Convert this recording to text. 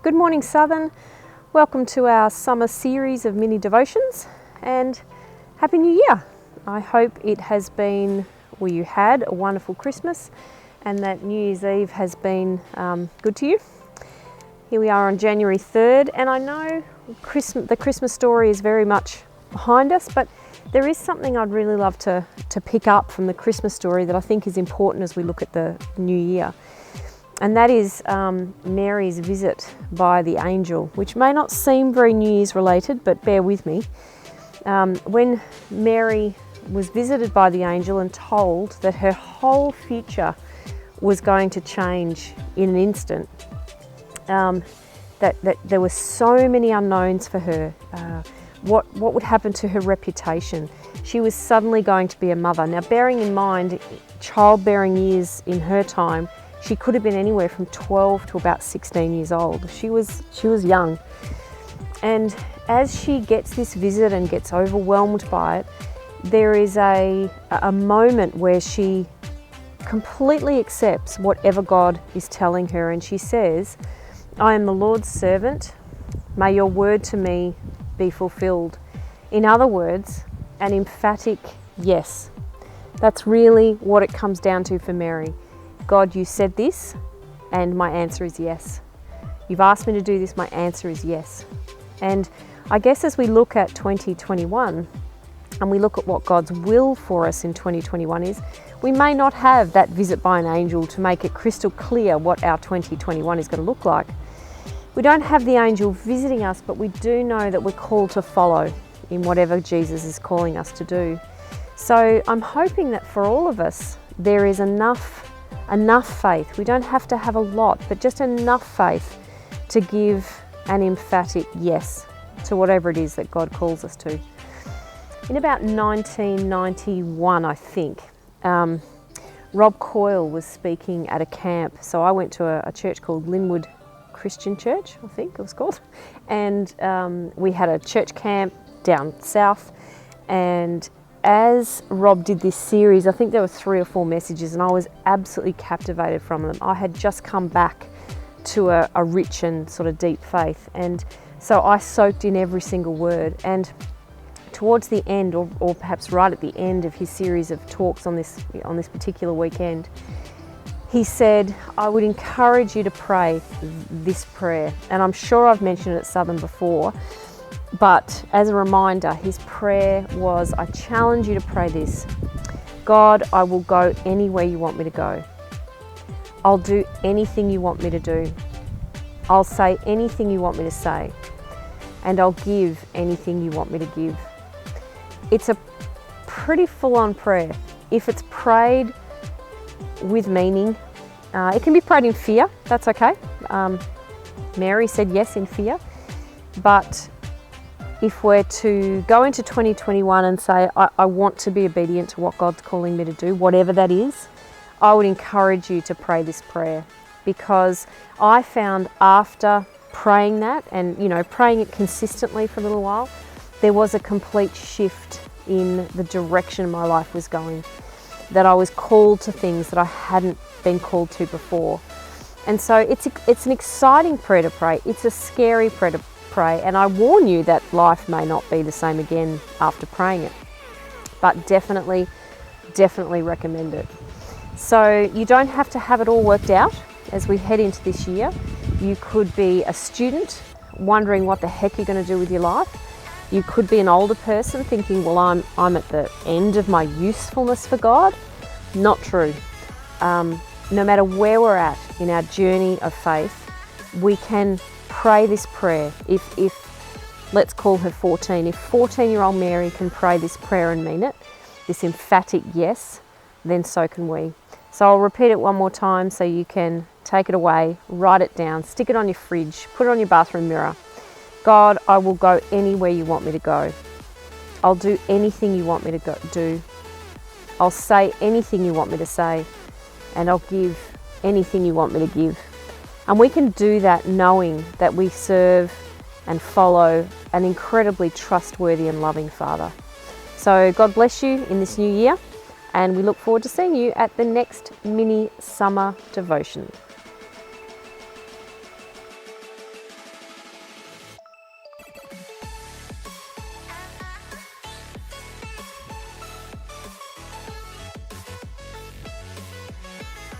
Good morning, Southern. Welcome to our summer series of mini devotions and Happy New Year. I hope it has been, or you had, a wonderful Christmas and that New Year's Eve has been good to you. Here we are on January 3rd, and I know the Christmas story is very much behind us, but there is something I'd really love to pick up from the Christmas story that I think is important as we look at the new year. And that is Mary's visit by the angel, which may not seem very New Year's related, but bear with me. When Mary was visited by the angel and told that her whole future was going to change in an instant, that there were so many unknowns for her, what would happen to her reputation. She was suddenly going to be a mother. Now, bearing in mind childbearing years in her time, she could have been anywhere from 12 to about 16 years old. She was young. And as she gets this visit and gets overwhelmed by it, there is a moment where she completely accepts whatever God is telling her, and she says, "I am the Lord's servant. May your word to me be fulfilled." In other words, an emphatic yes. That's really what it comes down to for Mary. God, you said this, and my answer is yes. You've asked me to do this, my answer is yes. And I guess as we look at 2021, and we look at what God's will for us in 2021 is, we may not have that visit by an angel to make it crystal clear what our 2021 is going to look like. We don't have the angel visiting us, but we do know that we're called to follow in whatever Jesus is calling us to do. So I'm hoping that for all of us, there is enough faith. We don't have to have a lot, but just enough faith to give an emphatic yes to whatever it is that God calls us to. In about 1991, I think, Rob Coyle was speaking at a camp. So I went to a church called Linwood Christian Church, I think it was called. And we had a church camp down south. And as Rob did this series, I think there were 3 or 4 messages, and I was absolutely captivated from them. I had just come back to a rich and sort of deep faith. And so I soaked in every single word. And towards the end, or perhaps right at the end of his series of talks on this particular weekend, he said, "I would encourage you to pray this prayer." And I'm sure I've mentioned it at Southern before, but as a reminder, his prayer was, "I challenge you to pray this. God, I will go anywhere you want me to go. I'll do anything you want me to do. I'll say anything you want me to say. And I'll give anything you want me to give." It's a pretty full-on prayer. If it's prayed with meaning, it can be prayed in fear, that's okay. Mary said yes in fear. But if we're to go into 2021 and say, I want to be obedient to what God's calling me to do, whatever that is, I would encourage you to pray this prayer, because I found after praying that and, praying it consistently for a little while, there was a complete shift in the direction my life was going, that I was called to things that I hadn't been called to before. And so it's an exciting prayer to pray. It's a scary prayer to pray, and I warn you that life may not be the same again after praying it, but definitely recommend it. So you don't have to have it all worked out as we head into this year. You could be a student wondering what the heck you're going to do with your life. You could be an older person thinking, well, I'm at the end of my usefulness for God. Not true. No matter where we're at in our journey of faith, we can pray this prayer. If let's call her 14, if 14-year-old Mary can pray this prayer and mean it, this emphatic yes, then so can we. So I'll repeat it one more time so you can take it away, write it down, stick it on your fridge, put it on your bathroom mirror. God, I will go anywhere you want me to go. I'll do anything you want me to do. I'll say anything you want me to say, and I'll give anything you want me to give. And we can do that knowing that we serve and follow an incredibly trustworthy and loving Father. So God bless you in this new year, and we look forward to seeing you at the next mini summer devotion.